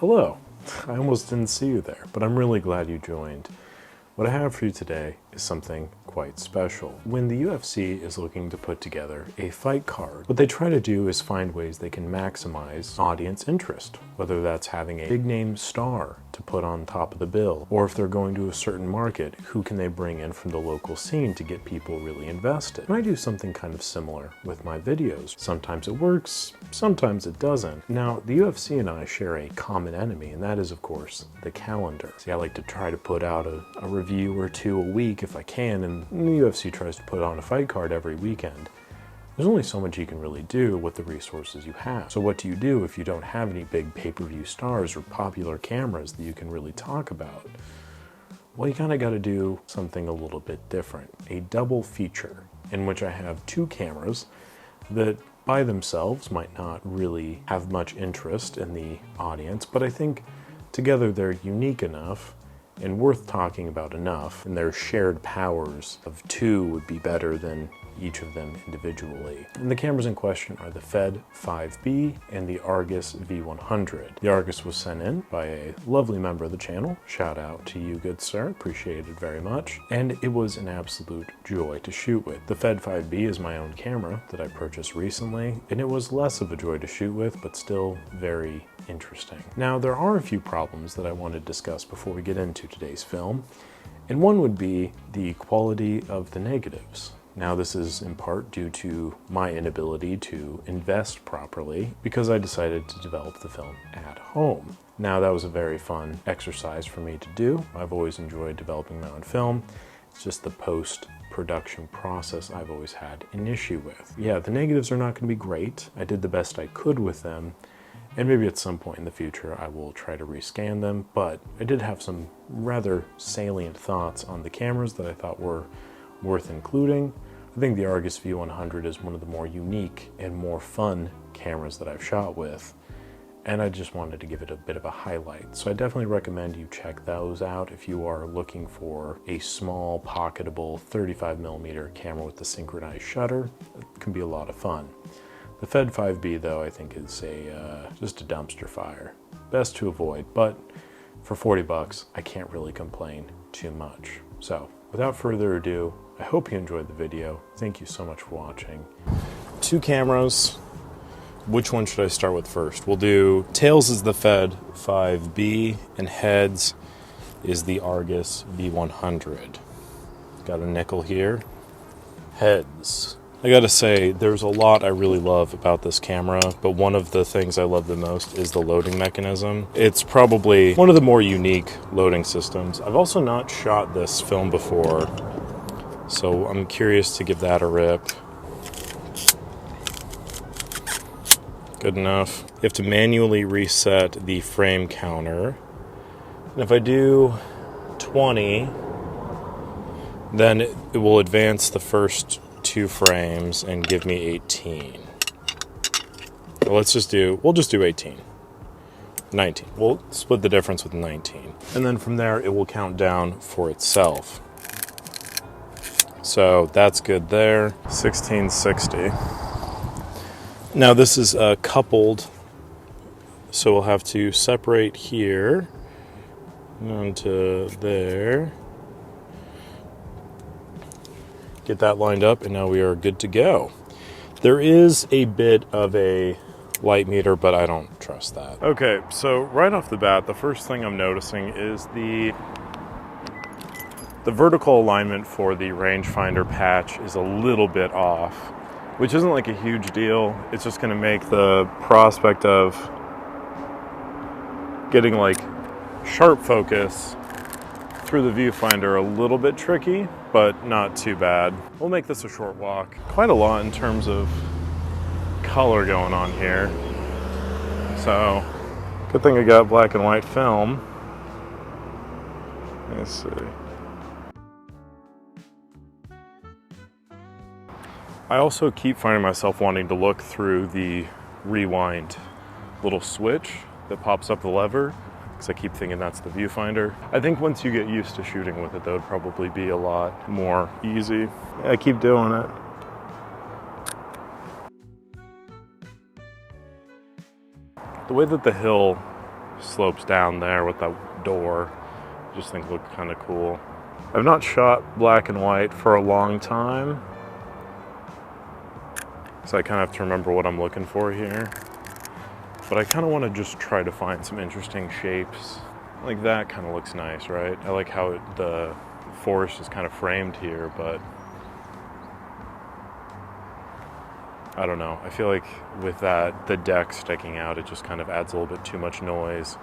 Hello. I almost didn't see you there, but I'm really glad you joined. What I have for you today is something quite special. When the UFC is looking to put together a fight card, what they try to do is find ways they can maximize audience interest, whether that's having a big name star to put on top of the bill, or if they're going to a certain market, who can they bring in from the local scene to get people really invested. And I do something kind of similar with my videos. Sometimes it works, sometimes it doesn't. Now, the UFC and I share a common enemy, and that is, of course, the calendar. See, I like to try to put out a review or two a week if I can, and the UFC tries to put on a fight card every weekend. There's only so much you can really do with the resources you have. So what do you do if you don't have any big pay-per-view stars or popular cameras that you can really talk about? Well, you kind of got to do something a little bit different. A double feature in which I have two cameras that by themselves might not really have much interest in the audience, but I think together they're unique enough and worth talking about enough, and their shared powers of two would be better than each of them individually. And the cameras in question are the Fed 5B and the Argus V100. The Argus was sent in by a lovely member of the channel. Shout out to you, good sir. Appreciate it very much. And it was an absolute joy to shoot with. The Fed 5B is my own camera that I purchased recently, and it was less of a joy to shoot with, but still very interesting. Now, there are a few problems that I want to discuss before we get into today's film, and one would be the quality of the negatives. Now, this is in part due to my inability to invest properly because I decided to develop the film at home. Now, that was a very fun exercise for me to do. I've always enjoyed developing my own film. It's just the post-production process I've always had an issue with. Yeah, the negatives are not going to be great. I did the best I could with them, and maybe at some point in the future I will try to rescan them, but I did have some rather salient thoughts on the cameras that I thought were worth including. I think the Argus V100 is one of the more unique and more fun cameras that I've shot with, and I just wanted to give it a bit of a highlight. So I definitely recommend you check those out if you are looking for a small, pocketable 35mm camera with the synchronized shutter. It can be a lot of fun. The Fed 5B, though, I think is just a dumpster fire. Best to avoid, but for 40 bucks, I can't really complain too much. So, without further ado, I hope you enjoyed the video. Thank you so much for watching. Two cameras. Which one should I start with first? We'll do tails is the Fed 5B and heads is the Argus V100. Got a nickel here. Heads. I gotta say, there's a lot I really love about this camera, but one of the things I love the most is the loading mechanism. It's probably one of the more unique loading systems. I've also not shot this film before, so I'm curious to give that a rip. Good enough. You have to manually reset the frame counter. And if I do 20, then it will advance the first 2 frames and give me 18. Well, we'll just do 18. 19. We'll split the difference with 19. And then from there, it will count down for itself. So that's good there. 1660. Now this is coupled, so we'll have to separate here onto there. Get that lined up, and now we are good to go. There is a bit of a light meter, but I don't trust that. Okay, so right off the bat, the first thing I'm noticing is the vertical alignment for the rangefinder patch is a little bit off, which isn't like a huge deal. It's just gonna make the prospect of getting like sharp focus through the viewfinder a little bit tricky, but not too bad. We'll make this a short walk. Quite a lot in terms of color going on here. So, good thing I got black and white film. Let's see. I also keep finding myself wanting to look through the rewind little switch that pops up the lever, because I keep thinking that's the viewfinder. I think once you get used to shooting with it, that would probably be a lot more easy. I keep doing it. The way that the hill slopes down there with that door. I just think look kind of cool. I've not shot black and white for a long time, so I kind of have to remember what I'm looking for here. But I kind of want to just try to find some interesting shapes. Like that kind of looks nice, right? I like how the forest is kind of framed here, but I don't know. I feel like with that, the deck sticking out, it just kind of adds a little bit too much noise.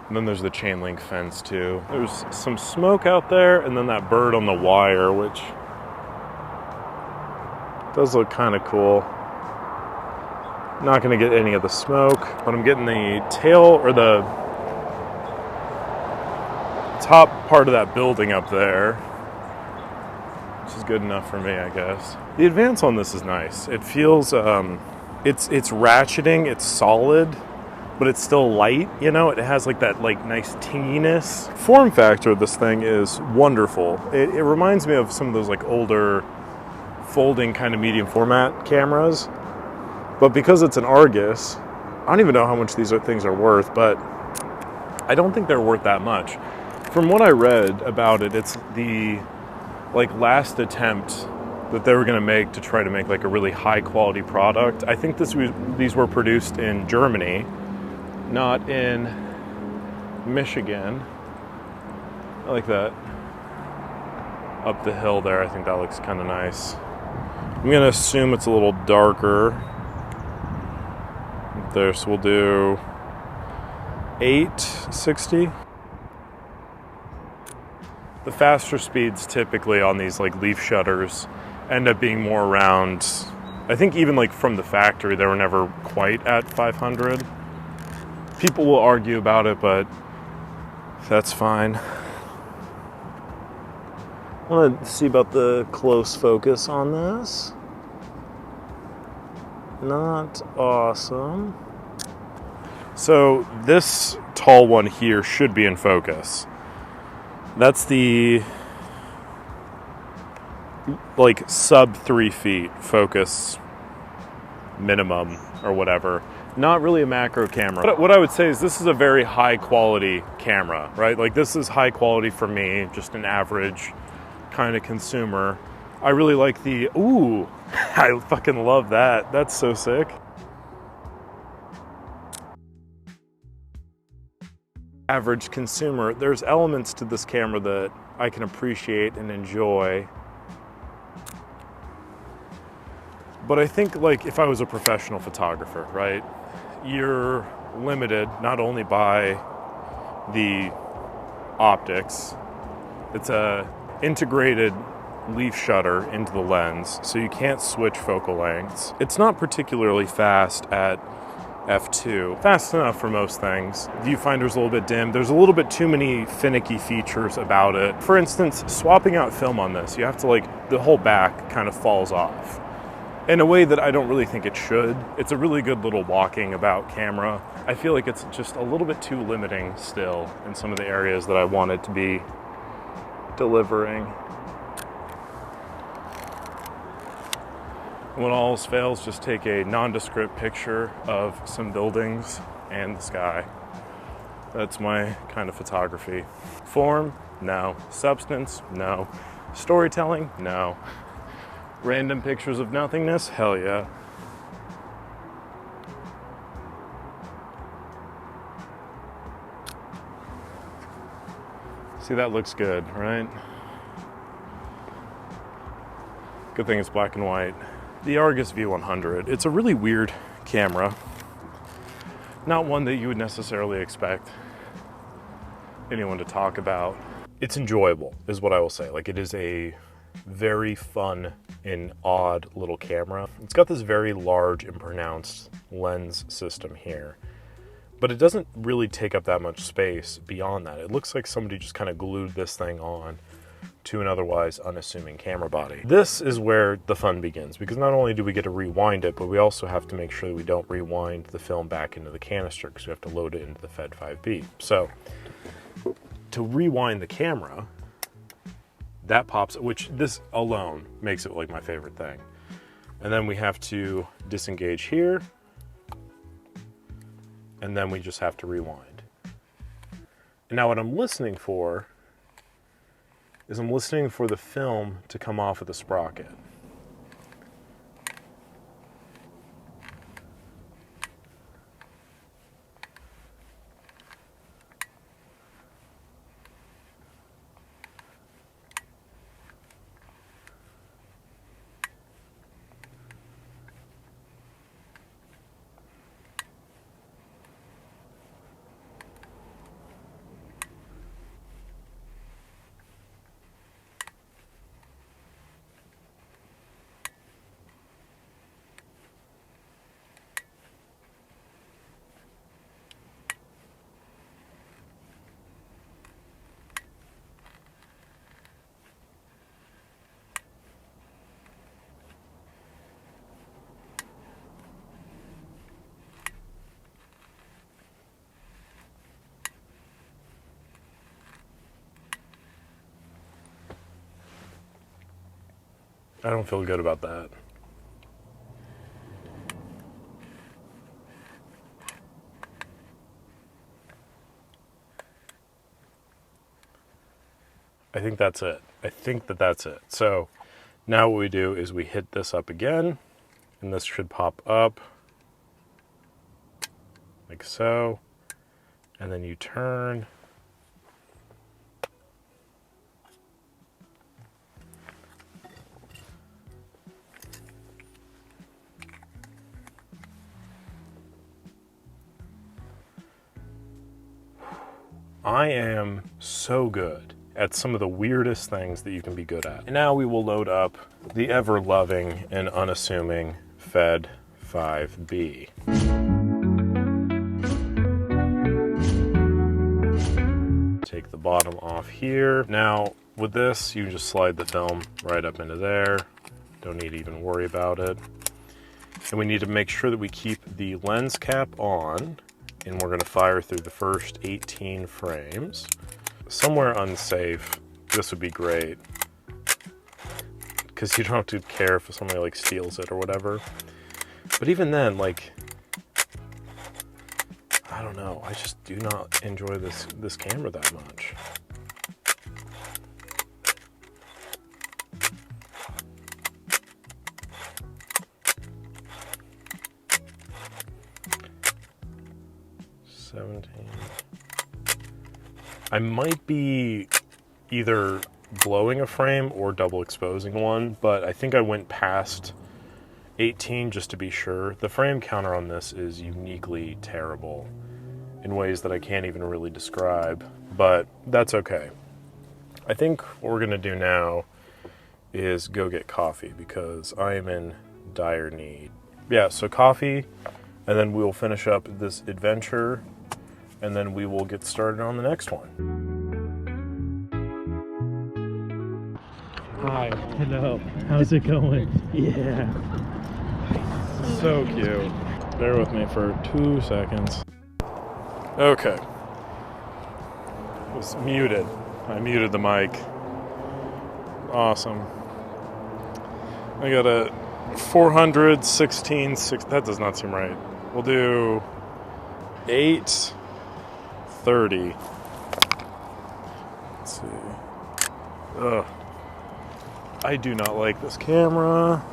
And then there's the chain link fence too. There's some smoke out there, and then that bird on the wire, which does look kind of cool. Not gonna get any of the smoke, but I'm getting the tail or the top part of that building up there, which is good enough for me, I guess. The advance on this is nice. It feels, it's ratcheting, it's solid, but it's still light, you know? It has like that nice tinginess. Form factor of this thing is wonderful. It reminds me of some of those like older folding kind of medium format cameras. But because it's an Argus, I don't even know how much these things are worth, but I don't think they're worth that much. From what I read about it, it's the last attempt that they were going to make to try to make like a really high quality product. I think these were produced in Germany, not in Michigan. I like that. Up the hill there, I think that looks kind of nice. I'm going to assume it's a little darker there, so we'll do 860. The faster speeds typically on these like leaf shutters end up being more around, I think even like from the factory they were never quite at 500. People will argue about it, but that's fine. I want to see about the close focus on this. Not awesome. So this tall one here should be in focus. That's the like sub 3 feet focus minimum or whatever. Not really a macro camera. But what I would say is this is a very high quality camera, right? Like this is high quality for me, just an average kind of consumer. I really like the, ooh, I fucking love that. That's so sick. Average consumer, there's elements to this camera that I can appreciate and enjoy. But I think like if I was a professional photographer, right, you're limited not only by the optics, it's a integrated leaf shutter into the lens, so you can't switch focal lengths. It's not particularly fast at f2. Fast enough for most things. Viewfinder's a little bit dim. There's a little bit too many finicky features about it. For instance, swapping out film on this, you have to like, the whole back kind of falls off in a way that I don't really think it should. It's a really good little walking about camera. I feel like it's just a little bit too limiting still in some of the areas that I want it to be delivering. When all else fails, just take a nondescript picture of some buildings and the sky. That's my kind of photography. Form? No. Substance? No. Storytelling? No. Random pictures of nothingness? Hell yeah. See, that looks good, right? Good thing it's black and white. The Argus V100, it's a really weird camera. Not one that you would necessarily expect anyone to talk about. It's enjoyable, is what I will say. Like, it is a very fun and odd little camera. It's got this very large and pronounced lens system here, but it doesn't really take up that much space beyond that. It looks like somebody just kind of glued this thing on to an otherwise unassuming camera body. This is where the fun begins, because not only do we get to rewind it, but we also have to make sure that we don't rewind the film back into the canister, because we have to load it into the Fed 5B. So to rewind the camera, that pops, which this alone makes it like my favorite thing. And then we have to disengage here, and then we just have to rewind. And now what I'm listening for is I'm listening for the film to come off of the sprocket. I don't feel good about that. I think that's it. I think that that's it. So now what we do is we hit this up again, and this should pop up like so, and then you turn. I am so good at some of the weirdest things that you can be good at. And now we will load up the ever-loving and unassuming Fed 5B. Take the bottom off here. Now, with this, you just slide the film right up into there. Don't need to even worry about it. And we need to make sure that we keep the lens cap on, and we're gonna fire through the first 18 frames. Somewhere unsafe, this would be great, because you don't have to care if somebody like steals it or whatever. But even then, like, I don't know, I just do not enjoy this camera that much. I might be either blowing a frame or double exposing one, but I think I went past 18 just to be sure. The frame counter on this is uniquely terrible in ways that I can't even really describe, but that's okay. I think what we're gonna do now is go get coffee because I am in dire need. Yeah, so coffee, and then we'll finish up this adventure, and then we will get started on the next one. Hi. Hello. How's it going? Yeah. So cute. Bear with me for 2 seconds. Okay. It was muted. I muted the mic. Awesome. I got a 416, that does not seem right. We'll do 830. Let's see. Ugh. I do not like this camera.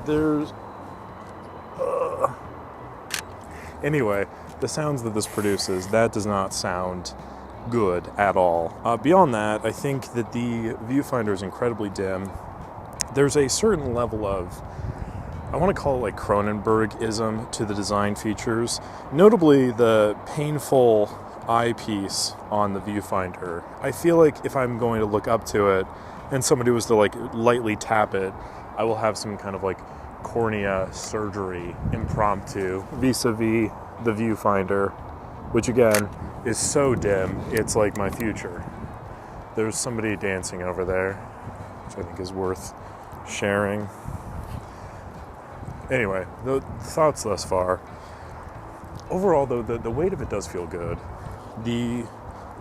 There's... Anyway, the sounds that this produces, that does not sound good at all. Beyond that, I think that the viewfinder is incredibly dim. There's a certain level of, I want to call it like Cronenberg-ism to the design features. Notably, the painful eyepiece on the viewfinder. I feel like if I'm going to look up to it and somebody was to like lightly tap it, I will have some kind of like cornea surgery impromptu vis-a-vis the viewfinder, which again is so dim, it's like my future. There's somebody dancing over there, which I think is worth sharing. Anyway, the thoughts thus far. Overall, though, the weight of it does feel good. The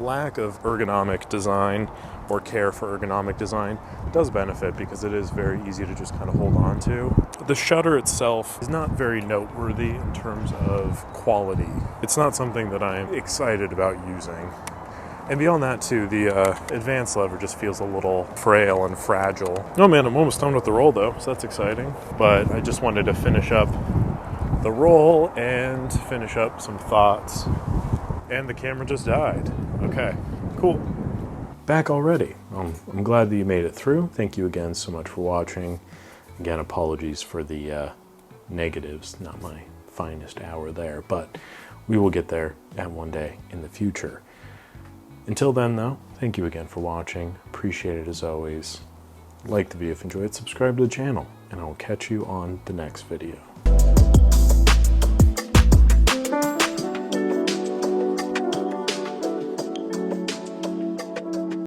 lack of ergonomic design or care for ergonomic design does benefit because it is very easy to just kind of hold on to. The shutter itself is not very noteworthy in terms of quality. It's not something that I'm excited about using. And beyond that too, the advanced lever just feels a little frail and fragile. Oh man, I'm almost done with the roll though, so that's exciting. But I just wanted to finish up the roll and finish up some thoughts. And the camera just died. Okay, cool. Back already. I'm glad that you made it through. Thank you again so much for watching. Again, apologies for the negatives, not my finest hour there, but we will get there at one day in the future. Until then though, thank you again for watching. Appreciate it as always. Like the video if you enjoyed, subscribe to the channel, and I will catch you on the next video.